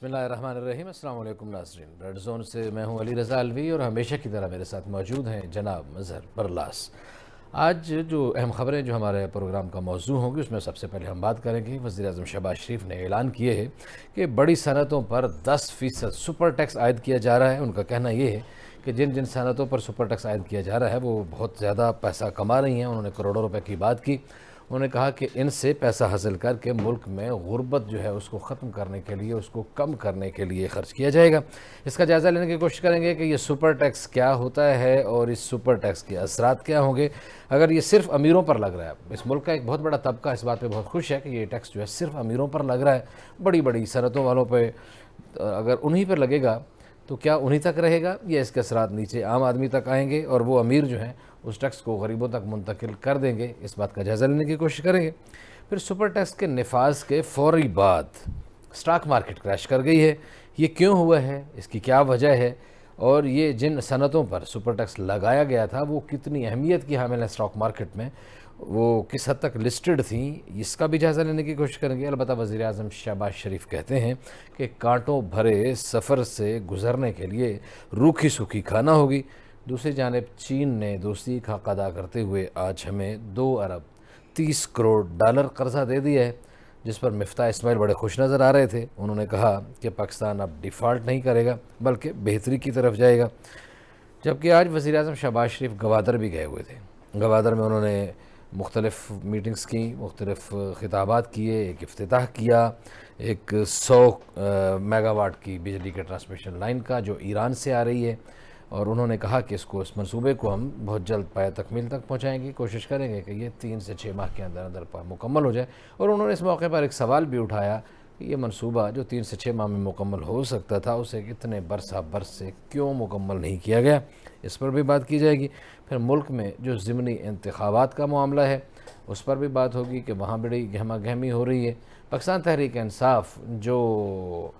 बिस्मिल्लाहिर्रहमानिर्रहीम। अस्सलाम वालेकुम नाज़रीन। रेड जोन से मैं हूं अली रज़ा अलवी और हमेशा की तरह मेरे साथ मौजूद हैं जनाब मज़हर बरलास। आज जो अहम ख़बरें जो हमारे प्रोग्राम का मौजू होंगी उसमें सबसे पहले हम बात करेंगे वज़ीर-ए-आज़म शहबाज शरीफ ने ऐलान किए है कि बड़ी सनतों पर 10% सुपर टैक्स आयद किया जा रहा है। उनका कहना ये है कि जिन जिन सनतों पर सुपर टैक्स आयद किया जा रहा है वो बहुत ज़्यादा पैसा कमा रही हैं। उन्होंने करोड़ों रुपए की बात की। उन्होंने कहा कि इनसे पैसा हासिल करके मुल्क में गुर्बत जो है उसको ख़त्म करने के लिए, उसको कम करने के लिए ख़र्च किया जाएगा। इसका जायज़ा लेने की कोशिश करेंगे कि ये सुपर टैक्स क्या होता है और इस सुपर टैक्स के असरात क्या होंगे। अगर ये सिर्फ अमीरों पर लग रहा है, इस मुल्क का एक बहुत बड़ा तबका इस बात पर बहुत खुश है कि ये टैक्स जो है सिर्फ अमीरों पर लग रहा है। बड़ी बड़ी सनतों वालों पर अगर उन्हीं पर लगेगा तो क्या उन्हीं तक रहेगा या इसके असरात नीचे आम आदमी तक आएंगे और वो अमीर जो हैं उस टैक्स को गरीबों तक मुंतकिल कर देंगे। इस बात का जायज़ा लेने की कोशिश करेंगे। फिर सुपर टैक्स के नफाज के फ़ौरी बाद स्टॉक मार्केट क्रैश कर गई है। ये क्यों हुआ है, इसकी क्या वजह है और ये जिन सनतों पर सुपर टैक्स लगाया गया था वो कितनी अहमियत की हामिल है स्टॉक मार्केट में, वो किस हद तक लिस्टेड थी, इसका भी जायज़ा लेने की कोशिश करेंगे। अलबत्ता वज़ीर-ए-आज़म शहबाज शरीफ कहते हैं कि कांटों भरे सफ़र से गुज़रने के लिए रूखी सूखी खाना होगी। दूसरी जानिब चीन ने दोस्ती का हक़ अदा करते हुए आज हमें 2 अरब 30 करोड़ डॉलर कर्ज़ा दे दिया है, जिस पर मिफ्ता इस्माइल बड़े खुश नज़र आ रहे थे। उन्होंने कहा कि पाकिस्तान अब डिफ़ॉल्ट नहीं करेगा बल्कि बेहतरी की तरफ जाएगा। जबकि आज वज़ीर-ए-आज़म शहबाज शरीफ गवादर भी गए हुए थे। गवादर में उन्होंने मुख्तलिफ़ मीटिंग्स की, मुख्तलिफ़ खिताबात किए, एक इफ्तिताह किया एक 100 मेगावाट की बिजली के ट्रांसमिशन लाइन का जो ईरान से आ रही है, और उन्होंने कहा कि इस मंसूबे को हम बहुत जल्द पाया तकमील तक पहुँचाएँगे, कोशिश करेंगे कि ये 3 से 6 माह के अंदर अंदर मुकम्मल हो जाए। और उन्होंने इस मौके पर एक सवाल भी उठाया कि ये मनसूबा जो 3 से 6 माह में मुकम्मल हो सकता था उसे इतने बरस से क्यों मुकम्मल नहीं किया गया, इस पर भी बात की जाएगी। फिर मुल्क में जो ज़िमनी इंतखाबात का मामला है उस पर भी बात होगी कि वहाँ बड़ी गहमा गहमी हो रही है। पाकिस्तान तहरीक इंसाफ जो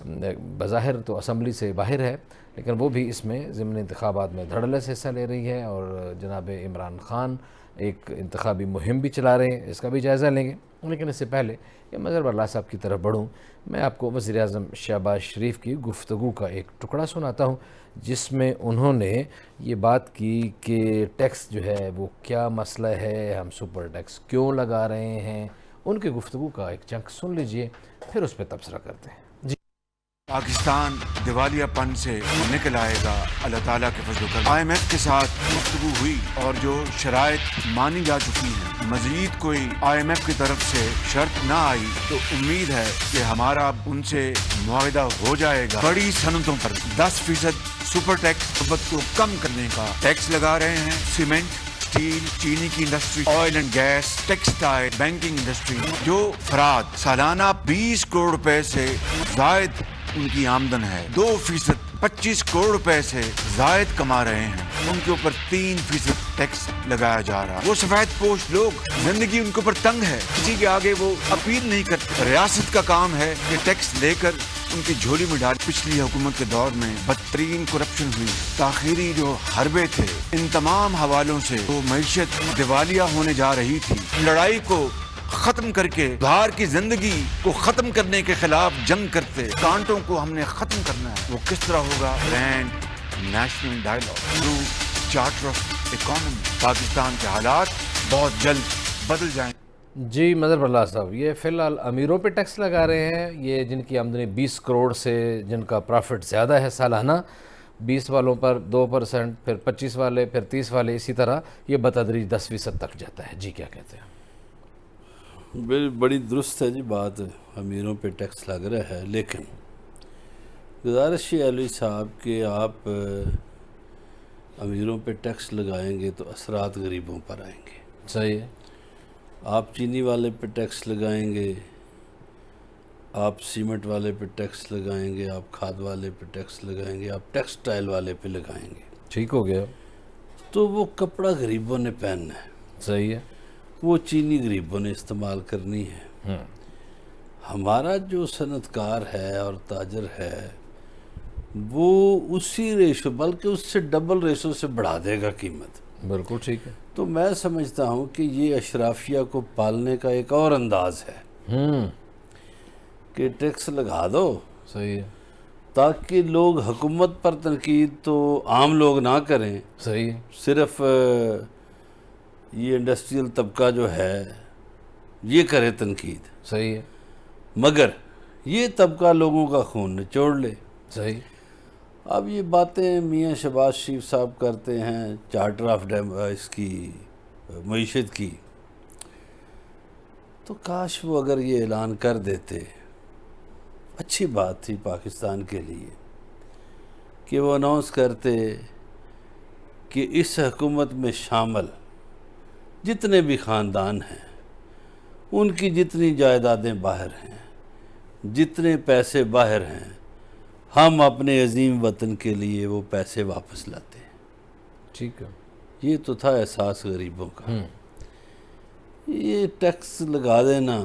बज़ाहिर तो असम्बली से बाहर है लेकिन वो भी इसमें ज़िमनी इंतखाबात में धड़ल्ले से हिस्सा ले रही है और जनाब इमरान ख़ान एक इंतखाबी मुहिम भी चला रहे हैं, इसका भी जायज़ा लेंगे। लेकिन इससे पहले कि मज़हर बरलास साहब की तरफ बढ़ूँ, मैं आपको वज़ीर-ए-आज़म शहबाज शरीफ की गुफ्तगू का एक टुकड़ा सुनाता हूँ जिसमें उन्होंने ये बात की कि टैक्स जो है वो क्या मसला है, हम सुपर टैक्स क्यों लगा रहे हैं। उनकी गुफ्तगू का एक चंक सुन लीजिए, फिर उस पर तबसरा करते हैं। पाकिस्तान दिवालियापन से निकल आएगा अल्लाह ताला के फजल कर। IMF के साथ गुफ्तगू हुई और जो शराइत मानी जा चुकी हैं, मजीद कोई IMF की तरफ से शर्त ना आई तो उम्मीद है कि हमारा उनसे मुआहदा हो जाएगा। बड़ी सनतों पर 10% सुपर टैक्स को कम करने का टैक्स लगा रहे हैं। सीमेंट, स्टील, चीनी की industry, oil and gas, textile, banking industry, जो अफराद सालाना 20 करोड़ रुपए से जायद उनकी आमदन है, 2% 25 करोड़ रुपए से जायद कमा रहे हैं, उनके ऊपर 3% टैक्स लगाया जा रहा है। वो सफेद पोश लोग, जिंदगी उनके ऊपर तंग है, किसी के आगे वो अपील नहीं करते। रियासत का काम है कि टैक्स लेकर उनकी झोली में डाल। पिछली हुकूमत के दौर में बदतरीन करप्शन हुई, ताखीरी जो हरबे थे, इन तमाम हवालों से वो मईशत दिवालिया होने जा रही थी। लड़ाई को खत्म करके उधार की जिंदगी को खत्म करने के खिलाफ जंग करते, कांटों को हमने खत्म करना है। वो किस तरह होगा? Grand national dialogue through charter of economy. Pakistan के हालात बहुत जल्द बदल जाएंगे। जी मज़हर बरलास साहब, ये फ़िलहाल अमीरों पे टैक्स लगा रहे हैं, ये जिनकी आमदनी 20 करोड़ से जिनका प्रॉफिट ज़्यादा है सालाना, 20 वालों पर 2%, फिर 25 वाले, फिर 30 वाले, इसी तरह ये बतदरीज 10% तक जाता है। जी क्या कहते हैं? बड़ी दुरुस्त है जी बात, अमीरों पे टैक्स लग रहा है, लेकिन गुजारिश है अली साहब कि आप अमीरों पे टैक्स लगाएंगे तो असरात गरीबों पर आएंगे। सही है। आप चीनी वाले पे टैक्स लगाएंगे, आप सीमेंट वाले पे टैक्स लगाएंगे, आप खाद वाले पे टैक्स लगाएंगे, आप टेक्सटाइल वाले पे लगाएंगे। ठीक हो गया। तो वो कपड़ा गरीबों ने पहनना है। सही है। वो चीनी गरीबों ने इस्तेमाल करनी है। हमारा जो सनतकार है और ताजर है वो उसी रेशो बल्कि उससे डबल रेशो से बढ़ा देगा कीमत। बिल्कुल ठीक है। तो मैं समझता हूँ कि ये अशराफिया को पालने का एक और अंदाज है कि टैक्स लगा दो, सही है। ताकि लोग हुकूमत पर तनकीद तो आम लोग ना करें, सही है। सिर्फ ये इंडस्ट्रियल तबका जो है ये करे तनकीद, सही है। मगर ये तबका लोगों का खून निचोड़ ले। सही। अब ये बातें मियाँ शहबाज शरीफ साहब करते हैं चार्टर ऑफ इसकी मईशत की, तो काश वो अगर ये ऐलान कर देते, अच्छी बात थी पाकिस्तान के लिए कि वो अनाउंस करते कि इस हुकूमत में शामिल जितने भी ख़ानदान हैं, उनकी जितनी जायदादें बाहर हैं, जितने पैसे बाहर हैं, हम अपने अजीम वतन के लिए वो पैसे वापस लाते हैं। ठीक है। ये तो था एहसास गरीबों का। ये टैक्स लगा देना,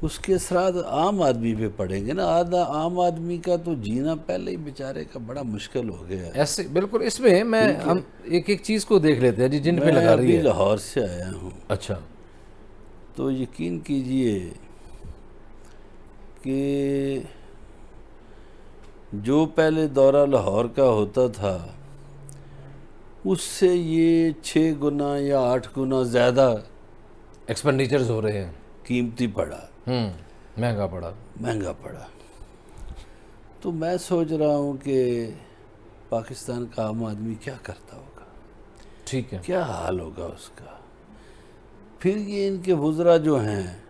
उसके असरात आम आदमी पे पड़ेंगे ना। आम आदमी का तो जीना पहले ही बेचारे का बड़ा मुश्किल हो गया है। ऐसे बिल्कुल। इसमें मैं हम एक एक चीज़ को देख लेते हैं जी, जिन पे मैं लगा रही अभी है। लाहौर से आया हूँ, अच्छा। तो यकीन कीजिए कि जो पहले दौरा लाहौर का होता था उससे ये 6 गुना या 8 गुना ज़्यादा एक्सपेंडिचर्स हो रहे हैं। कीमती पड़ा, महंगा पड़ा। महंगा पड़ा। तो मैं सोच रहा हूँ कि पाकिस्तान का आम आदमी क्या करता होगा, ठीक है। क्या हाल होगा उसका। फिर ये इनके वुज़रा जो हैं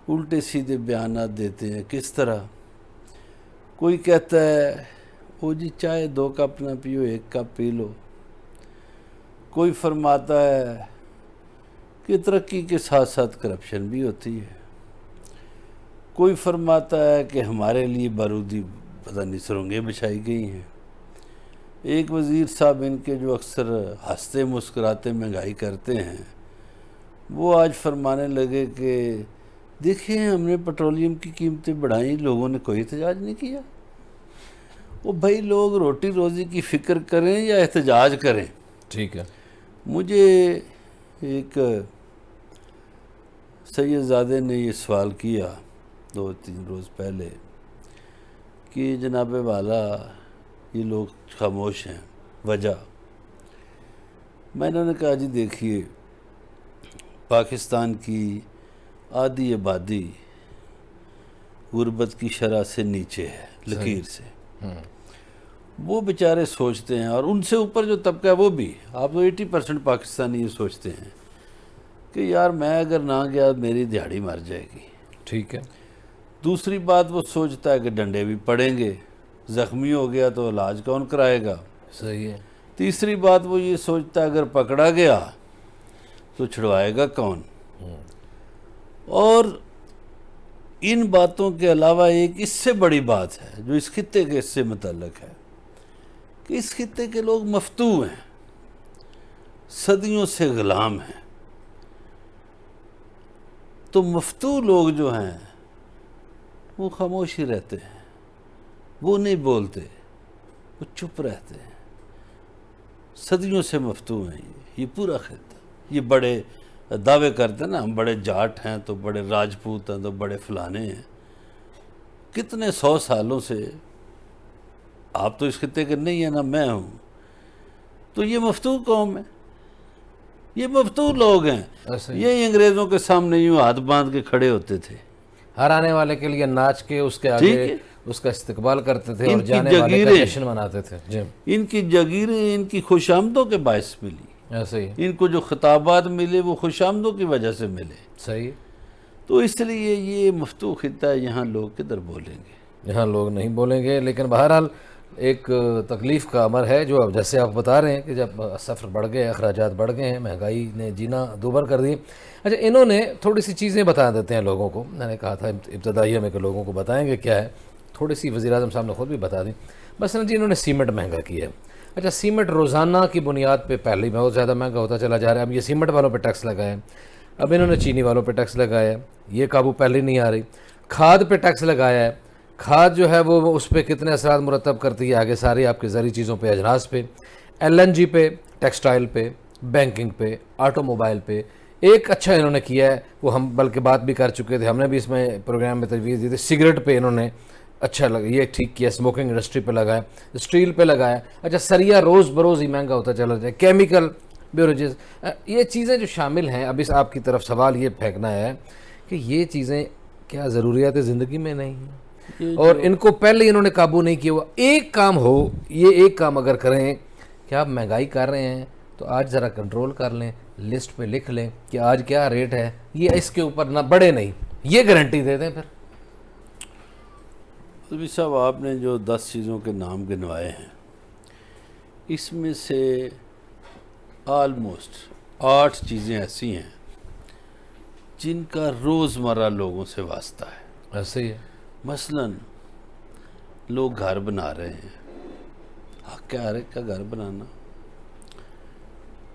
उल्टे सीधे बयानात देते हैं। किस तरह? कोई कहता है ओ जी चाय 2 कप ना पियो, 1 कप पी लो। कोई फरमाता है कि तरक्की के साथ साथ करप्शन भी होती है। कोई फरमाता है कि हमारे लिए बारूदी पता नहीं सुरंगें बिछाई गई हैं। एक वज़ीर साहब इनके जो अक्सर हंसते मुस्कुराते महंगाई करते हैं, वो आज फरमाने लगे कि देखिए हमने पेट्रोलियम की कीमतें बढ़ाई, लोगों ने कोई एहतजाज नहीं किया। वो भाई लोग रोटी रोज़ी की फ़िक्र करें या एहतजाज करें। ठीक है। मुझे एक सैयदज़ादे ने ये सवाल किया 2-3 रोज़ पहले कि जनाब वाला ये लोग खामोश हैं, वजह? मैंने उन्हें कहा जी देखिए, पाकिस्तान की आधी आबादी गुर्बत की शरह से नीचे है, लकीर से। वो बेचारे सोचते हैं, और उनसे ऊपर जो तबका है वो भी, आप तो 80% पाकिस्तानी ये सोचते हैं कि यार मैं अगर ना गया मेरी दिहाड़ी मर जाएगी। ठीक है। दूसरी बात वो सोचता है कि डंडे भी पड़ेंगे, ज़ख्मी हो गया तो इलाज कौन कराएगा। सही है। तीसरी बात वो ये सोचता है अगर पकड़ा गया तो छुड़वाएगा कौन। और इन बातों के अलावा एक इससे बड़ी बात है जो इस खित्ते के इससे मुतल्लक है कि इस खित्ते के लोग मफ्तू हैं, सदियों से गुलाम हैं। तो मफ्तू लोग जो हैं वो खामोश ही रहते हैं, वो नहीं बोलते, वो चुप रहते हैं। सदियों से मफ्तू हैं ये पूरा खित्ता। ये बड़े दावे करते हैं ना, हम बड़े जाट हैं तो बड़े राजपूत हैं तो बड़े फलाने हैं। कितने 100 सालों से आप तो इस खित्ते के नहीं है ना मैं हूँ, तो ये मफ्तू कौम है, ये मफ्तू लोग हैं। ये अंग्रेज़ों के सामने यूँ हाथ बांध के खड़े होते थे, हर आने वाले के लिए नाच के उसके आगे उसका इस्तकबाल करते थे और इनकी जाने वाले का जगीरें- जश्न मनाते थे। जी, इनकी जगीरें इनकी खुशामदों के बायस मिली। ऐसे ही। इनको जो खिताबात मिले वो खुशामदों की वजह से मिले। सही। तो इसलिए ये मफ्तू खित्ता है, यहाँ लोग किधर बोलेंगे, यहाँ लोग नहीं बोलेंगे। लेकिन बहरहाल एक तकलीफ़ का अमर है जो अब जैसे आप बता रहे हैं कि जब सफ़र बढ़ गए, अखराजात बढ़ गए हैं, महंगाई ने जीना दूभर कर दिए। अच्छा, इन्होंने थोड़ी सी चीज़ें बता देते हैं लोगों को। मैंने कहा था इब्तदाइया में कि लोगों को बताएंगे क्या है, थोड़ी सी वज़ीर-ए-आज़म साहब ने ख़ुद भी बता दी। बस जी इन्होंने सीमेंट महंगा किया है। अच्छा, सीमेंट रोज़ाना की बुनियाद पे पहले ही बहुत ज़्यादा महंगा होता चला जा रहा है। अब ये सीमेंट वालों पे टैक्स लगाए, अब इन्होंने चीनी वालों पे टैक्स लगाया, ये काबू पहले नहीं आ रही। खाद पे टैक्स लगाया है, खाद जो है वो उस पर कितने असरात मुरतब करती है आगे सारी आपकी ज़रूरी चीज़ों पे, अजनास पे, LNG पे, टेक्सटाइल पे, बैंकिंग पे, ऑटोमोबाइल पे। एक अच्छा इन्होंने किया है, वो हम बल्कि बात भी कर चुके थे, हमने भी इसमें प्रोग्राम में तजवीज़ दी थी, सिगरेट पे इन्होंने अच्छा लगा, ये ठीक किया, स्मोकिंग इंडस्ट्री पे लगाया, स्टील पे लगाया। अच्छा, सरिया रोज़ बरोज़ ही महंगा होता चला जाए, केमिकल बेवरेजेस, ये चीज़ें जो शामिल हैं। अब इस आपकी तरफ सवाल ये फेंकना है कि ये चीज़ें क्या ज़रूरियात ज़िंदगी में नहीं हैं, और इनको पहले इन्होंने काबू नहीं किया हुआ। एक काम हो, ये एक काम अगर करें कि आप महंगाई कर रहे हैं तो आज ज़रा कंट्रोल कर लें, लिस्ट पे लिख लें कि आज क्या रेट है, ये इसके ऊपर ना बढ़े नहीं, ये गारंटी दे दें फिर। अभी साहब आपने जो 10 चीज़ों के नाम गिनवाए हैं, इसमें से ऑलमोस्ट 8 चीज़ें ऐसी हैं जिनका रोज़मर्रा लोगों से वास्ता है। ऐसे ही है। मसलन लोग घर बना रहे हैं, हक है हर एक का घर बनाना।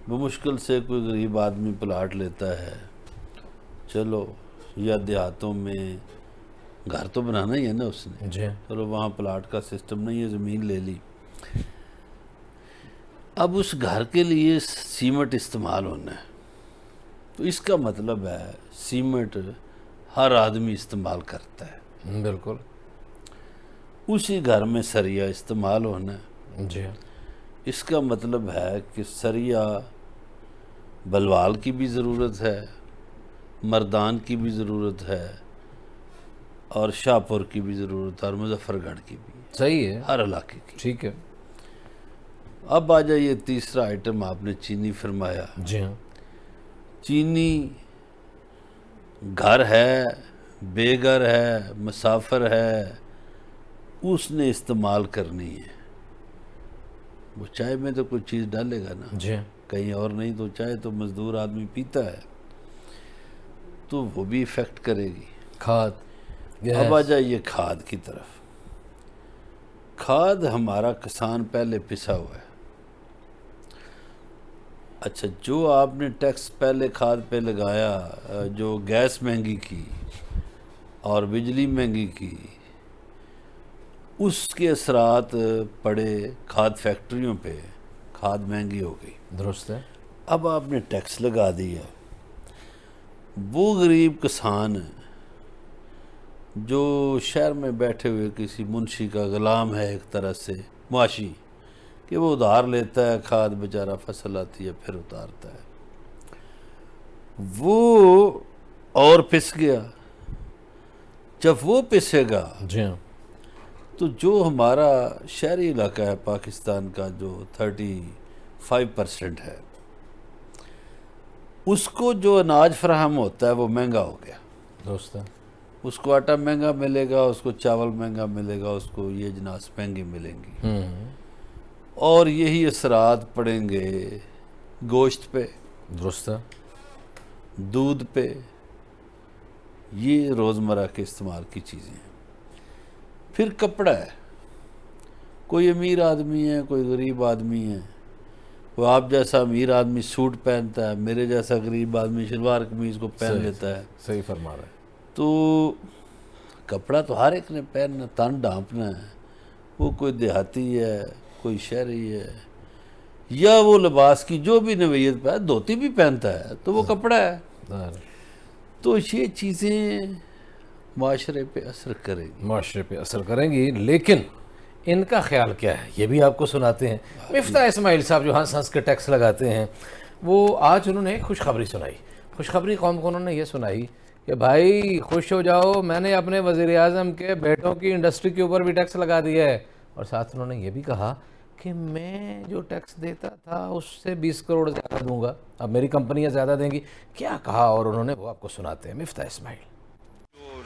बमुश्किल से कोई गरीब आदमी प्लाट लेता है, चलो, या देहातों में घर तो बनाना ही है ना उसने, जी, चलो वहाँ प्लाट का सिस्टम नहीं है, ज़मीन ले ली। अब उस घर के लिए सीमेंट इस्तेमाल होना है, तो इसका मतलब है सीमेंट हर आदमी इस्तेमाल करता है। बिल्कुल। उसी घर में सरिया इस्तेमाल होना है, जी, इसका मतलब है कि सरिया बलवाल की भी ज़रूरत है, मर्दान की भी ज़रूरत है, और शाहपुर की भी ज़रूरत है, और मुजफ्फरगढ़ की भी, सही है, हर इलाके की। ठीक है। अब आ जाइए तीसरा आइटम, आपने चीनी फरमाया। जी हाँ। चीनी घर है, बेघर है, मुसाफिर है, उसने इस्तेमाल करनी है। वो चाय में तो कोई चीज़ डालेगा ना, जी हाँ। कहीं और नहीं, तो चाय तो मजदूर आदमी पीता है, तो वो भी इफ़ेक्ट करेगी। खाद, अब आ जाइए खाद की तरफ। खाद हमारा किसान पहले पिसा हुआ है। अच्छा, जो आपने टैक्स पहले खाद पे लगाया, जो गैस महंगी की और बिजली महंगी की, उसके असरात पड़े खाद फैक्ट्रियों पे, खाद महंगी हो गई। दुरुस्त है। अब आपने टैक्स लगा दिया, वो गरीब किसान जो शहर में बैठे हुए किसी मुंशी का गुलाम है, एक तरह से मुआशी, कि वो उधार लेता है खाद, बेचारा फसल आती है फिर उतारता है, वो और पिस गया। जब वो पिसेगा, जी हाँ। तो जो हमारा शहरी इलाका है पाकिस्तान का, जो 35% है, उसको जो अनाज फराहम होता है वो महंगा हो गया। दुरुस्त है। उसको आटा महंगा मिलेगा, उसको चावल महंगा मिलेगा, उसको ये जिनास महंगी मिलेंगी, और यही असरात पड़ेंगे गोश्त पे, दुरुस्त है। दूध पे। ये रोज़मर्रा के इस्तेमाल की चीज़ें हैं। फिर कपड़ा है, कोई अमीर आदमी है, कोई गरीब आदमी है। वो आप जैसा अमीर आदमी सूट पहनता है, मेरे जैसा गरीब आदमी शलवार कमीज़ को पहन लेता है। सही फरमा रहे हैं। तो कपड़ा तो हर एक ने पहनना, तन ढांपना है। वो कोई देहाती है, कोई शहरी है, या वो लिबास की जो भी नवीयत पे है, धोती भी पहनता है, तो वो कपड़ा है। तो ये चीज़ें माशरे पे असर करेंगी, माशरे पे असर करेंगी, लेकिन इनका ख्याल क्या है ये भी आपको सुनाते हैं। मिफ्ता इस्माइल साहब जो हंस हंस के टैक्स लगाते हैं, वो आज उन्होंने एक खुशखबरी सुनाई। खुशखबरी कौम को उन्होंने ये सुनाई कि भाई खुश हो जाओ, मैंने अपने वज़ीर आज़म के बेटों की इंडस्ट्री के ऊपर भी टैक्स लगा दिया है। और साथ उन्होंने ये भी कहा कि मैं जो टैक्स देता था उससे 20 करोड़ ज़्यादा दूंगा, अब मेरी कंपनियां ज़्यादा देंगी। क्या कहा, और उन्होंने वो आपको सुनाते हैं मिफ्ता इस्माइल।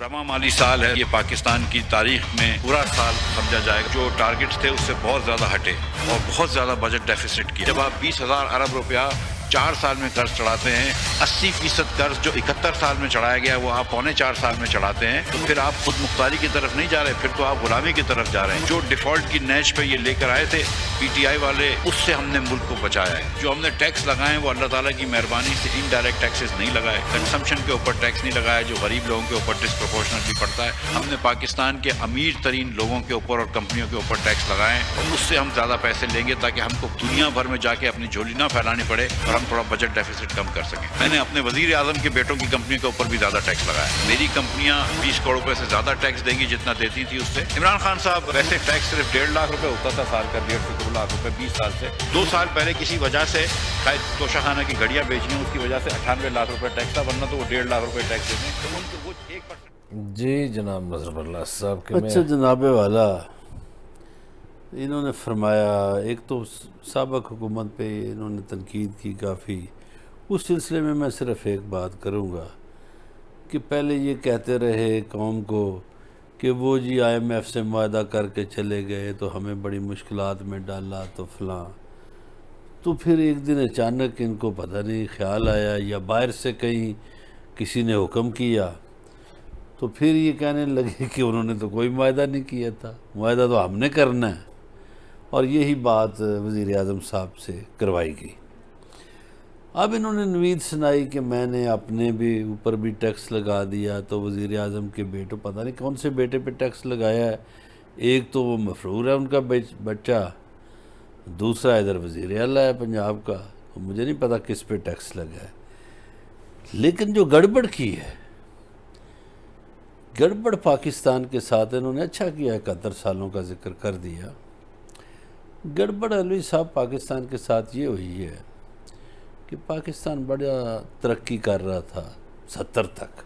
रमा माली साल है, ये पाकिस्तान की तारीख में पूरा साल समझा जाएगा। जो टारगेट्स थे उससे बहुत ज़्यादा हटे और बहुत ज़्यादा बजट डेफिसिट किया। जब आप 20,000 अरब रुपया 4 साल में कर्ज चढ़ाते हैं, 80% कर्ज जो 71 साल में चढ़ाया गया वो आप 4.25 साल में चढ़ाते हैं, तो फिर आप खुद मुख्तारी की तरफ नहीं जा रहे, फिर तो आप गुलामी की तरफ जा रहे हैं। जो डिफॉल्ट की नैच पे ये लेकर आए थे पीटीआई वाले, उससे हमने मुल्क को बचाया है। जो हमने टैक्स लगाए वो अल्लाह ताला की मेहरबानी से इनडायरेक्ट टैक्सेस नहीं लगाए, कंजम्पशन के ऊपर टैक्स नहीं लगाया जो गरीब लोगों के ऊपर डिस्प्रोपोर्शनली पड़ता है। हमने पाकिस्तान के अमीर तरीन लोगों के ऊपर और कंपनियों के ऊपर टैक्स लगाए और उससे हम ज्यादा पैसे लेंगे ताकि हमको दुनिया भर में जाके अपनी झोली ना फैलानी पड़े और हम थोड़ा बजट डेफिसिट कम कर सकें। मैंने अपने वजीर आजम के बेटों की कंपनी के ऊपर भी ज्यादा टैक्स लगाया। मेरी कंपनियां 20 करोड़ रुपए से ज्यादा टैक्स देंगी जितना देती थी उससे। इमरान खान साहब, वैसे टैक्स सिर्फ 1.5 लाख रुपए होता था साल का, 1.5 लाख रुपए 20 साल से। 2 साल पहले किसी वजह से शायद तोशाखाना की घड़ियां बेचनी, उसकी वजह से 98 लाख रुपए टैक्स था, वरना तो वो 1.5 लाख रुपए टैक्स देते हैं। तो उनको वो 1% जी जनाब नजर बरलास साहब के अच्छा जनाब वाला, इन्होंने फरमाया, एक तो साबिक़ हुकूमत पे इन्होंने तनकीद की काफ़ी, उस सिलसिले में मैं सिर्फ़ एक बात करूँगा कि पहले ये कहते रहे कौम को कि वो जी IMF से मुआहदा करके चले गए तो हमें बड़ी मुश्किलात में डाला तो फलां, तो फिर एक दिन अचानक इनको पता नहीं ख्याल आया या बाहर से कहीं किसी ने हुक्म किया, तो फिर ये कहने लगे कि उन्होंने तो कोई मुआहदा नहीं किया था, मुआहदा तो हमने करना है। और यही बात वज़ीर आज़म साहब से करवाई गई। अब इन्होंने नवीद सुनाई कि मैंने अपने भी ऊपर भी टैक्स लगा दिया, तो वज़ीर आज़म के बेटों, पता नहीं कौन से बेटे पे टैक्स लगाया है। एक तो वो मफरूर है उनका बच्चा, दूसरा इधर वज़ीर आला है पंजाब का, तो मुझे नहीं पता किस पे टैक्स लगा है। लेकिन जो गड़बड़ की है, गड़बड़ पाकिस्तान के साथ इन्होंने अच्छा किया, 71 सालों का जिक्र कर दिया। गड़बड़ अलवी साहब पाकिस्तान के साथ ये हुई है कि पाकिस्तान बड़ा तरक्की कर रहा था 70 तक।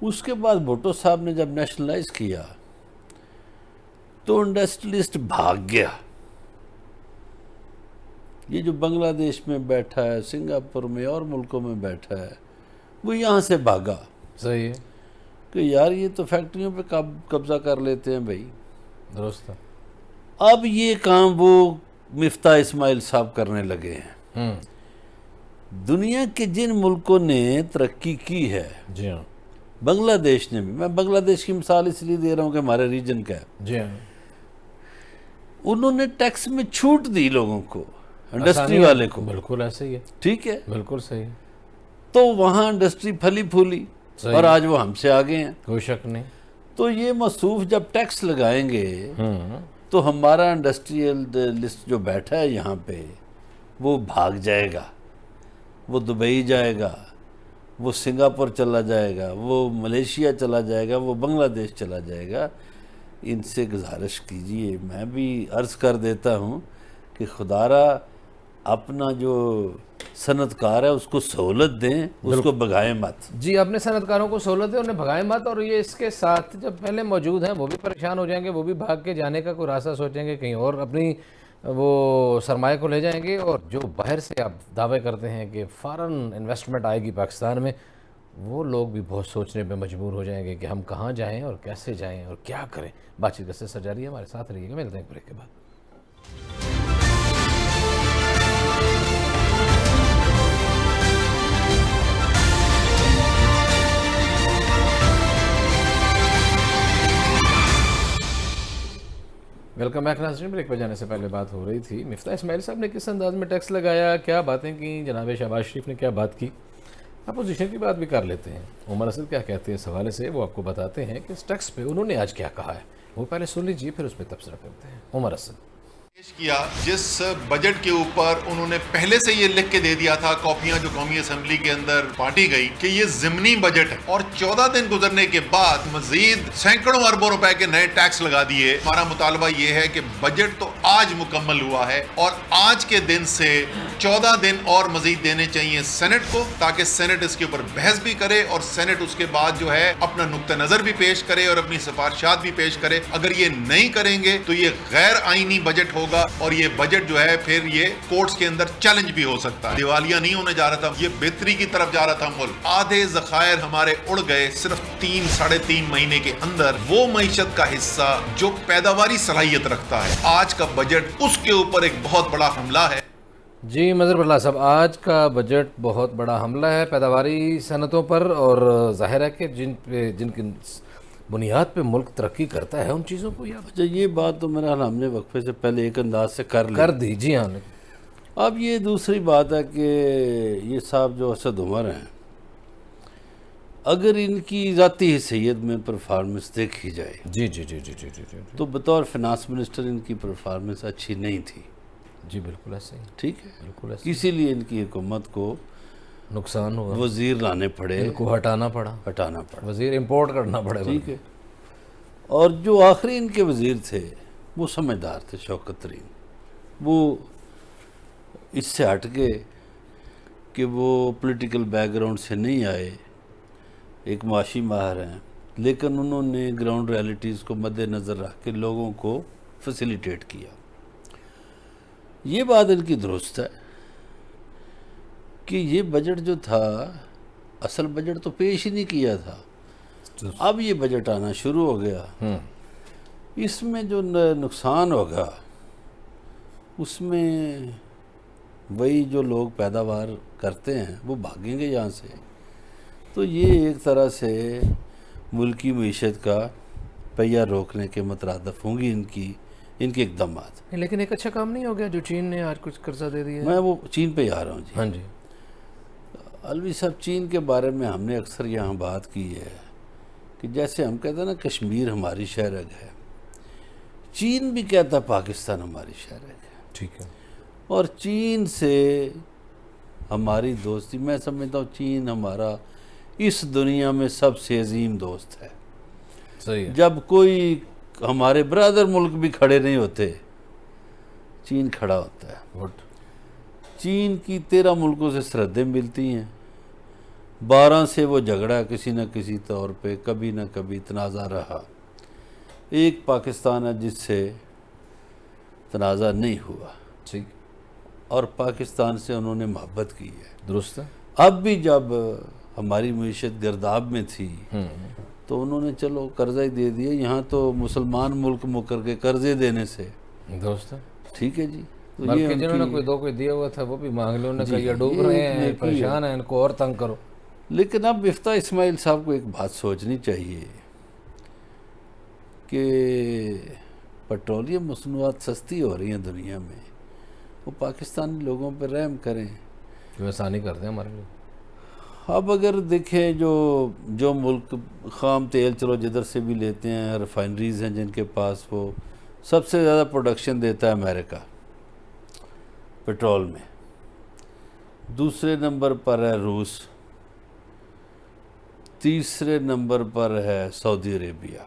उसके बाद भुट्टो साहब ने जब नेशनलाइज किया तो इंडस्ट्रियलिस्ट भाग गया। ये जो बांग्लादेश में बैठा है, सिंगापुर में और मुल्कों में बैठा है, वो यहाँ से भागा। सही है कि यार ये तो फैक्ट्रियों पे कब्जा कर लेते हैं भाई। दुरुस्त है। अब ये काम वो मिफ्ता इस्माइल साहब करने लगे हैं। दुनिया के जिन मुल्कों ने तरक्की की है, जी हाँ, बांग्लादेश ने भी, मैं बांग्लादेश की मिसाल इसलिए दे रहा हूँ कि हमारे रीजन का है, जी हाँ, उन्होंने टैक्स में छूट दी लोगों को, इंडस्ट्री वाले को। बिल्कुल ऐसे ही है, ठीक है, बिल्कुल सही है, तो वहाँ इंडस्ट्री फली फूली और आज वो हमसे आगे हैं। कोई शक नहीं। तो ये मसूफ जब टैक्स लगाएंगे तो हमारा इंडस्ट्रियल लिस्ट जो बैठा है यहाँ पे वो भाग जाएगा, वो दुबई जाएगा, वो सिंगापुर चला जाएगा, वो मलेशिया चला जाएगा, वो बांग्लादेश चला जाएगा। इनसे गुजारिश कीजिए, मैं भी अर्ज़ कर देता हूँ कि खुदारा अपना जो सनतकार है उसको सहूलत दें, उसको भगाएं मत। जी, अपने सनतकारों को सहूलत दें, उन्हें भगाएं मत। और ये इसके साथ जब पहले मौजूद हैं वो भी परेशान हो जाएंगे, वो भी भाग के जाने का कोई रास्ता सोचेंगे, कहीं और अपनी वो सरमाए को ले जाएंगे। और जो बाहर से आप दावे करते हैं कि फ़ॉरेन इन्वेस्टमेंट आएगी पाकिस्तान में, वो लोग भी बहुत सोचने पे मजबूर हो जाएंगे कि हम कहाँ जाएं और कैसे जाएं और क्या करें। बातचीत का सिलसिला जारी है, हमारे साथ रहिएगा। मिलते हैं ब्रेक के बाद। वेलकम बैक नाज़रीन। ब्रेक पर जाने से पहले बात हो रही थी मिफ्ता इस्माइल साहब ने किस अंदाज में टैक्स लगाया, क्या बातें की, जनाब शहबाज शरीफ ने क्या बात की। अपोजिशन की बात भी कर लेते हैं। उमर असद क्या कहते हैं इस हवाले से, वो आपको बताते हैं कि इस टैक्स पे उन्होंने आज क्या कहा है। वो पहले सुन लीजिए, फिर उस पर तबसरा करते हैं। उमर असद पेश किया जिस बजट के ऊपर उन्होंने पहले से ये लिख के दे दिया था, कॉपियां जो कौमी असेंबली के अंदर बांटी गई कि ये ज़िमनी बजट है, और 14 दिन गुजरने के बाद मजीद सैकड़ों अरबों रुपए के नए टैक्स लगा दिए। हमारा मुतालबा ये है कि बजट तो आज मुकम्मल हुआ है और आज के दिन से 14 दिन और मजीद देने चाहिए सेनेट को, ताकि सेनेट इसके ऊपर बहस भी करे और सेनेट उसके बाद जो है अपना नुक्ता नजर भी पेश करे और अपनी सिफारिशात भी पेश करे। अगर ये नहीं करेंगे तो ये गैर आईनी बजट होगा और ये बजट जो है फिर ये कोर्ट्स के अंदर चैलेंज भी हो सकता है। दिवालिया नहीं होने जा रहा था, ये बेहतरी की तरफ जा रहा था मुल्क। आधे ज़खायर हमारे उड़ गए सिर्फ 3-3.5 महीने के अंदर। वो मईशत का हिस्सा जो पैदावारी सलाहियत रखता है, आज का बजट उसके ऊपर एक बहुत बड़ा हमला है। जी मज़हर बल्ला साहब, आज का बजट बहुत बड़ा हमला है पैदावारी सनतों पर, और ज़ाहिर है कि जिनकी बुनियाद पे मुल्क तरक्की करता है उन चीज़ों को, या अच्छा, ये बात तो मेरा ख्याल हमने वक्फे से पहले एक अंदाज से कर ली। कर दी जी हाँ। अब ये दूसरी बात है कि ये साहब जो असद उमर हैं, अगर इनकी ज़ाती हैसियत में परफॉर्मेंस देखी जाए जी जी जी जी जी जी जी तो बतौर फिनांस मिनिस्टर इनकी परफॉर्मेंस अच्छी नहीं थी। जी बिल्कुल ऐसे ही, ठीक है, बिल्कुल ऐसे इसीलिए इनकी हुकूमत को नुकसान हुआ, वजीर लाने पड़े, इनको हटाना पड़ा, वजीर इंपोर्ट करना पड़े। ठीक है। और जो आखिरी इनके वजीर थे वो समझदार थे, शौकत तरीन। वो इससे हट के कि वो पॉलिटिकल बैकग्राउंड से नहीं आए, एक माशी माहिर हैं, लेकिन उन्होंने ग्राउंड रियलिटीज़ को मद्देनज़र रख के लोगों को फैसिलिटेट किया। ये बात इनकी दुरुस्त है कि ये बजट जो था, असल बजट तो पेश ही नहीं किया था, अब ये बजट आना शुरू हो गया। इसमें जो नुकसान होगा उसमें वही जो लोग पैदावार करते हैं वो भागेंगे यहाँ से। तो ये एक तरह से मुल्की मईशत का पहिया रोकने के मतरादफ होंगी इनके इकदामात। लेकिन एक अच्छा काम नहीं हो गया जो चीन ने आज कुछ कर्जा दे दिया? मैं वो चीन पे ही आ रहा हूँ जी। हाँ जी अलवी साहब, चीन के बारे में हमने अक्सर यहाँ बात की है कि जैसे हम कहते हैं ना कश्मीर हमारी शहरग है, चीन भी कहता पाकिस्तान हमारी शहरग है। ठीक है। और चीन से हमारी दोस्ती, मैं समझता हूँ चीन हमारा इस दुनिया में सबसे अजीम दोस्त है। सही है। जब कोई हमारे ब्रदर मुल्क भी खड़े नहीं होते, चीन खड़ा होता है। गुड। चीन की 13 मुल्कों से सरहदें मिलती हैं, 12 से वो झगड़ा किसी न किसी तौर पे कभी न कभी तनाज़ा रहा। एक पाकिस्तान है जिससे तनाज़ा नहीं हुआ, ठीक, और पाकिस्तान से उन्होंने मोहब्बत की है। दुरुस्त है। अब भी जब हमारी मईशत गर्दाब में थी तो उन्होंने चलो कर्जा ही दे दिया। यहाँ तो मुसलमान मुल्क मुकर के कर्जे देने से। दुरुस्त है। ठीक है जी। तो बल्कि जिन्होंने कोई दिया हुआ था वो भी मांग लो, उन्होंने कहा ये डूब रहे हैं, परेशान हैं, इनको और तंग करो। लेकिन अब मिफ्ता इस्माइल साहब को एक बात सोचनी चाहिए कि पेट्रोलियम मसनूआत सस्ती हो रही हैं दुनिया में, वो पाकिस्तानी लोगों पर रहम करें, जो आसानी कर दें हमारे लिए। अब अगर देखें जो मुल्क ख़ाम तेल चलो जिधर से भी लेते हैं, रिफाइनरीज़ हैं जिनके पास, वो सबसे ज़्यादा प्रोडक्शन देता है अमेरिका पेट्रोल में। दूसरे नंबर पर है रूस, तीसरे नंबर पर है सऊदी अरेबिया,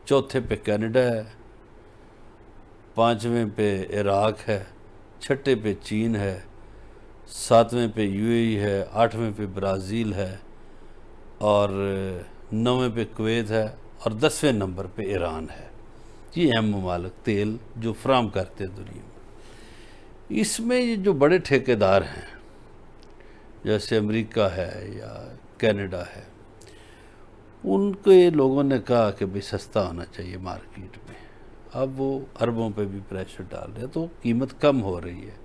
चौथे पे कनाडा है, पाँचवें पे इराक है, छठे पे चीन है, सातवें पे यूएई है, आठवें पे ब्राज़ील है, और नौवें पे कुवैत है, और 10वें नंबर पे ईरान है। ये अहम ममालिक तेल जो फ्राहम करते हैं दुनिया में। इसमें ये जो बड़े ठेकेदार हैं जैसे अमेरिका है या कनाडा है, उनके लोगों ने कहा कि भाई सस्ता होना चाहिए मार्केट में। अब वो अरबों पे भी प्रेशर डाल रहे हैं, तो कीमत कम हो रही है।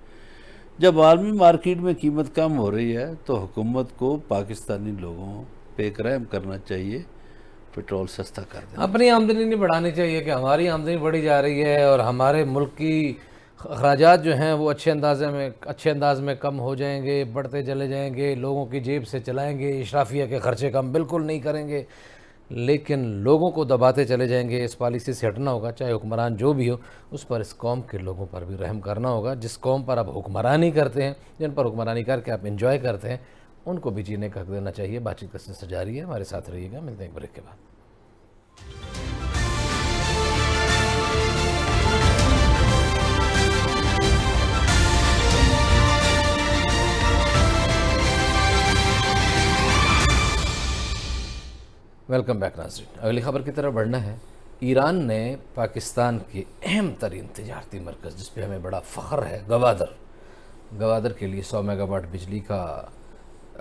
जब आलमी मार्केट में कीमत कम हो रही है तो हुकूमत को पाकिस्तानी लोगों पे एक रहम करना चाहिए, पेट्रोल सस्ता कर दें। अपनी आमदनी नहीं बढ़ानी चाहिए कि हमारी आमदनी बढ़ी जा रही है और हमारे मुल्क की अखराजात जो हैं वो अच्छे अंदाज में कम हो जाएंगे, बढ़ते चले जाएंगे, लोगों की जेब से चलाएंगे, इशराफिया के खर्चे कम बिल्कुल नहीं करेंगे, लेकिन लोगों को दबाते चले जाएंगे। इस पॉलिसी से हटना होगा, चाहे हुक्मरान जो भी हो, उस पर इस कौम के लोगों पर भी रहम करना होगा। जिस कौम पर आप हुक्मरानी करते हैं, जिन पर हुक्मरानी करके आप इंजॉय करते हैं, उनको भी जीने का हक देना चाहिए। बातचीत का सिलसिला जारी है, हमारे साथ रहिएगा। मिलते हैं एक ब्रेक के बाद। वेलकम बैक नाज़रीन। अगली खबर की तरफ बढ़ना है। ईरान ने पाकिस्तान के अहम तरीन तजारती मरकज़, जिस पे हमें बड़ा फ़ख्र है, गवादर के लिए 100 मेगावाट बिजली का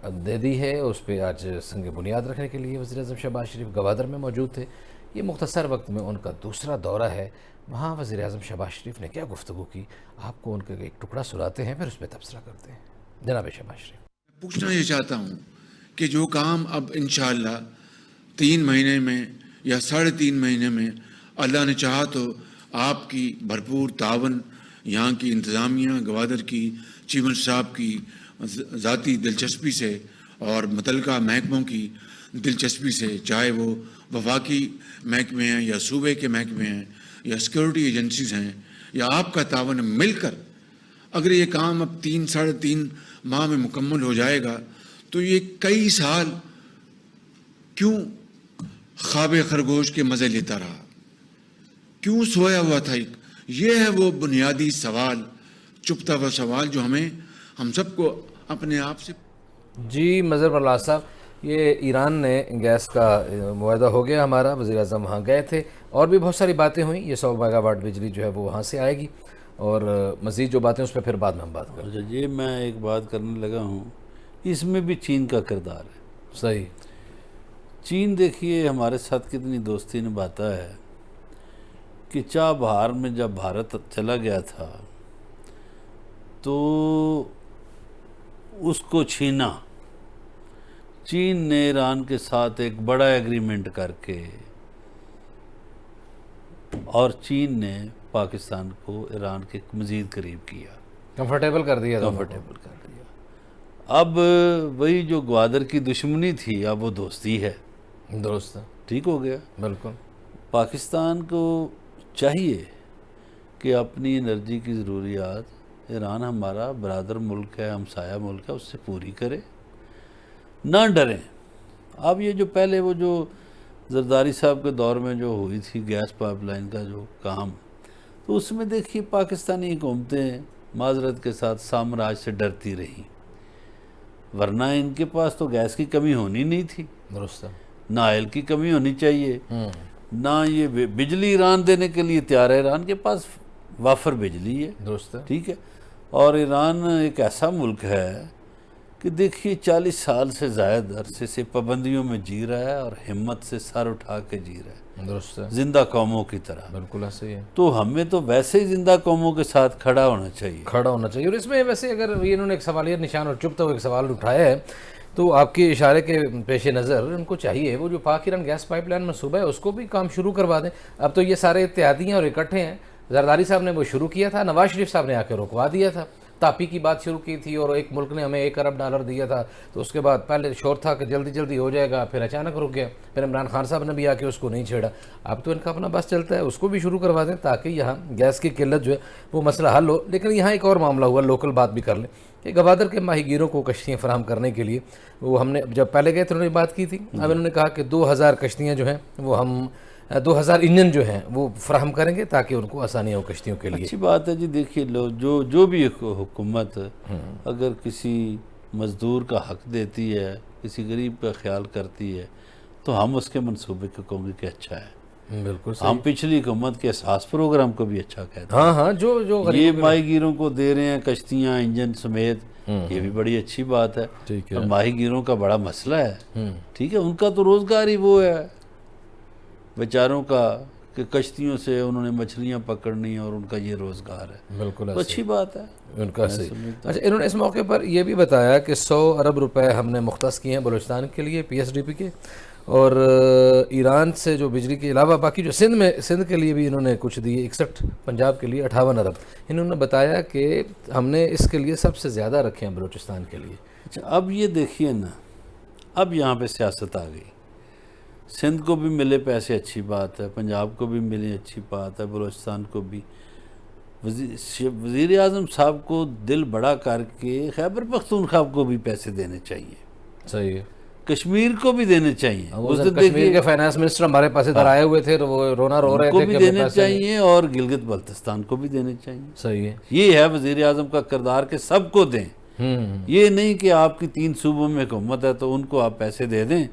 दे दी है। उस पर आज संग बुनियाद रखने के लिए वज़ीर-ए-आज़म शहबाज शरीफ गवादर में मौजूद थे। ये मुख्तसर वक्त में उनका दूसरा दौरा है। वहाँ वज़ीर-ए-आज़म शहबाज शरीफ ने क्या गुफ्तगू की, आपको उनका एक टुकड़ा सुनाते हैं, फिर उस पर तबसरा करते हैं। जनाब शहबाज शरीफ, पूछना ये चाहता हूँ कि जो काम अब इंशाअल्लाह 3 महीने में या 3.5 महीने में अल्लाह ने चाहा तो आपकी भरपूर तावन, यहाँ की इंतज़ामिया, गवादर की चीफ मिनिस्टर साहब की ज़ाती दिलचस्पी से और मुतल्लिका महकमों की दिलचस्पी से, चाहे वो वफाकी महकमे हैं या सूबे के महकमे हैं या सिक्योरिटी एजेंसीज हैं या आपका तावन, मिलकर अगर ये काम अब 3-3.5 माह में मुकम्मल हो जाएगा तो ये कई साल क्यों ख्वाब खरगोश के मज़े लेता रहा, क्यों सोया हुआ था? ये है वो बुनियादी सवाल, चुपता हुआ सवाल जो हम सबको अपने आप से। जी मज़हर बरलास साहब, ये ईरान ने गैस का मुआहदा हो गया हमारा, वज़ीर-ए-आज़म वहाँ गए थे और भी बहुत सारी बातें हुई। ये 100 मेगावाट बिजली जो है वो वहाँ से आएगी और मज़ीद जो बातें उस पर फिर बाद में हम बात करें। अच्छा, ये मैं एक बात करने लगा हूँ, इसमें भी चीन का किरदार है। सही। चीन देखिए हमारे साथ कितनी दोस्ती निभाता है कि चाबहार में जब भारत चला गया था तो उसको छीना, चीन ने ईरान के साथ एक बड़ा एग्रीमेंट करके, और चीन ने पाकिस्तान को ईरान के मज़ीद करीब किया, कंफर्टेबल कर दिया। अब वही जो ग्वादर की दुश्मनी थी अब वो दोस्ती है, दुरुस्त, ठीक हो गया। बिल्कुल। पाकिस्तान को चाहिए कि अपनी एनर्जी की ज़रूरियात, ईरान हमारा बरादर मुल्क है, हमसाया मुल्क है, उससे पूरी करे, ना डरें। अब ये जो पहले वो जो जरदारी साहब के दौर में जो हुई थी गैस पाइपलाइन का जो काम, तो उसमें देखिए पाकिस्तानी हुकूमतें माजरत के साथ साम्राज्य से डरती रहीं, वरना इनके पास तो गैस की कमी होनी नहीं थी, दुरुस्त, ना ऑयल की कमी होनी चाहिए, ना ये बिजली ईरान देने के लिए तैयार है, ईरान के पास वाफर बिजली है, दुरुस्त, ठीक है। और ईरान एक ऐसा मुल्क है कि देखिए 40 साल से ज़ायद अरसे से पाबंदियों में जी रहा है और हिम्मत से सर उठा के जी रहा है, दुरुस्त, जिंदा कौमों की तरह। बिल्कुल ऐसे ही है। तो हमें तो वैसे ही जिंदा कौमों के साथ खड़ा होना चाहिए, खड़ा होना चाहिए। और इसमें वैसे अगर ये इन्होंने एक सवालिया निशान और चुपता हुआ एक सवाल उठाया है तो आपके इशारे के पेश नज़र उनको चाहिए वो जो पाक ईरान गैस पाइपलाइन मनसूबा है उसको भी काम शुरू करवा दें। अब तो ये सारे इत्यादी हैं और इकट्ठे हैं, जरदारी साहब ने वो शुरू किया था, नवाज शरीफ साहब ने आके रुकवा दिया था, तापी की बात शुरू की थी और एक मुल्क ने हमें $1 अरब दिया था, तो उसके बाद पहले शोर था कि जल्दी जल्दी हो जाएगा, फिर अचानक रुक गया, फिर इमरान खान साहब ने भी आके उसको नहीं छेड़ा। अब तो इनका अपना बस चलता है, उसको भी शुरू करवा दें ताकि यहाँ गैस की किल्लत जो है वो मसला हल हो। लेकिन यहाँ एक और मामला हुआ, लोकल बात भी कर लें कि गवादर के माहीगीरों को कश्तियाँ फराहम करने के लिए वो हमने जब पहले गए थे उन्होंने बात की थी, अब इन्होंने कहा कि 2000 कश्तियाँ जो हैं वो हम 2000 इंजन जो हैं वो फराहम करेंगे ताकि उनको आसानी हो कश्तियों के लिए। अच्छी बात है जी। देखिए लो जो भी हुकूमत अगर किसी मज़दूर का हक देती है, किसी गरीब का ख्याल करती है, तो हम उसके मनसूबे को कहोगे कि अच्छा है। बिल्कुल हम पिछली हुकूमत के एहसास प्रोग्राम को भी अच्छा कहते हैं। हाँ, जो ये माहीगीरों को दे रहे हैं कश्तियाँ इंजन समेत, ये भी बड़ी अच्छी बात है। ठीक है। और माहीगीरों का बड़ा मसला है, ठीक है, उनका तो रोज़गार ही वो है बेचारों का कि कश्तियों से उन्होंने मछलियाँ पकड़नी और उनका ये रोज़गार है। बिल्कुल तो अच्छी बात है उनका सही। अच्छा, इन्होंने इस मौके पर यह भी बताया कि 100 अरब रुपए हमने मुख्तस किए हैं बलूचिस्तान के लिए PSDP के, और ईरान से जो बिजली के अलावा बाकी जो सिंध के लिए भी इन्होंने कुछ दिए 61, पंजाब के लिए 58 अरब। इन्होंने बताया कि हमने इसके लिए सबसे ज़्यादा रखे हैं बलूचिस्तान के लिए। अच्छा, अब ये देखिए ना, अब यहाँ पे सियासत आ गई। सिंध को भी मिले पैसे अच्छी बात है, पंजाब को भी मिले अच्छी बात है, बलूचिस्तान को भी। वज़ीर आज़म साहब को दिल बड़ा करके खैबर पख्तूनख्वा को भी पैसे देने चाहिए। सही है। कश्मीर को भी देने चाहिए। उस दिन कश्मीर के फाइनेंस मिनिस्टर हमारे पास इधर आए हुए थे, तो वो रोना रो रहे थे, को भी देने चाहिए और गिलगित बल्तिस्तान को भी देने चाहिए। सही है। ये है वज़ीर आज़म का किरदार कि सबको दें। ये नहीं कि आपकी 3 सूबों में हुकूमत है तो उनको आप पैसे दे दें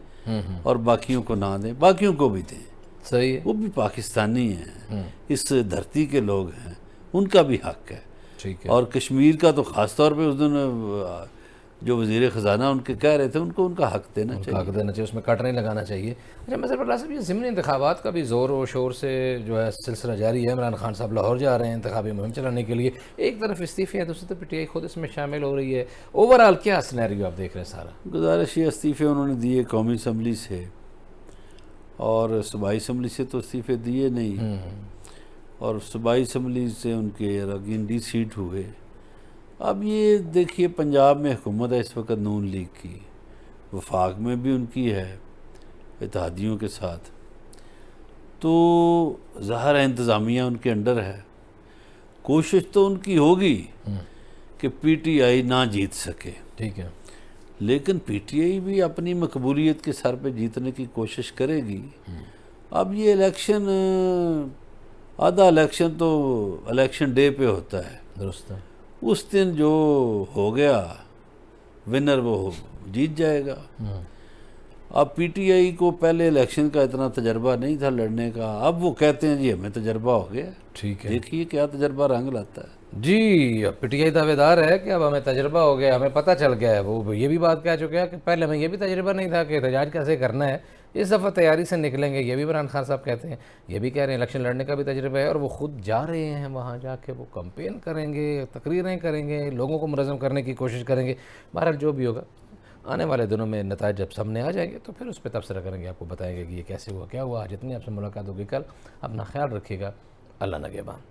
और बाकियों को ना दें, बाकियों को भी दें। सही है। वो भी पाकिस्तानी हैं, इस धरती के लोग हैं, उनका भी हक है। ठीक है। और कश्मीर का तो ख़ास तौर पे उस दिन जो वज़ीर ख़जाना उनके कह रहे थे उनको उनका हक देना चाहिए, हक देना चाहिए, उसमें कट नहीं लगाना चाहिए। अच्छा मज़हर बरलास साहब, ये ज़िमनी इंतखाबात का भी ज़ोर और शोर से जो है सिलसिला जारी है। इमरान खान साहब लाहौर जा रहे हैं इंतखाबी मुहिम चलाने के लिए, एक तरफ इस्तीफ़े हैं, दूसरी तरफ PTI खुद इसमें शामिल हो रही है। ओवरऑल क्या सिनेरियो आप देख रहे हैं सारा? गुजारिश ये इस्तीफ़े उन्होंने दिए कौमी असम्बली से, और सूबाई असम्बली से तो इस्तीफे दिए नहीं, और सूबाई असम्बली से उनके अगेंस्ट सीट हुए। अब ये देखिए पंजाब में हुकूमत है इस वक्त नून लीग की, वफाक में भी उनकी है इत्तेहादियों के साथ, तो ज़ाहिर है इंतज़ामिया उनके अंडर है। कोशिश तो उनकी होगी कि पीटीआई ना जीत सके, ठीक है, लेकिन पीटीआई भी अपनी मकबूलियत के सर पे जीतने की कोशिश करेगी। अब ये इलेक्शन, आधा इलेक्शन तो इलेक्शन डे पे होता है, दुरुस्त है। उस दिन जो हो गया विनर वो जीत जाएगा। अब पीटीआई को पहले इलेक्शन का इतना तजर्बा नहीं था लड़ने का, अब वो कहते हैं जी हमें तजर्बा हो गया। ठीक है, देखिए क्या तजर्बा रंग लाता है। जी। पीटीआई दावेदार है कि अब हमें तजर्बा हो गया, हमें पता चल गया है। वो ये भी बात कह चुके हैं कि पहले हमें ये भी तजर्बा नहीं था कि एहतजाज कैसे करना है, इस दफ़ा तैयारी से निकलेंगे। ये भी इमरान खान साहब कहते हैं, ये भी कह रहे हैं इलेक्शन लड़ने का भी तजर्बा है, और वो खुद जा रहे हैं वहाँ जाके वो कैंपेन करेंगे, तकरीरें करेंगे, लोगों को मुनज़्ज़म करने की कोशिश करेंगे। बहरहाल जो भी होगा, आने वाले दिनों में नताइज जब सामने आ जाएंगे तो फिर उस पर तबसरा करेंगे, आपको बताएंगे कि ये कैसे हुआ, क्या हुआ। जितनी आपसे मुलाकात होगी कल, अपना ख्याल रखिएगा। अल्लाह नगहबान।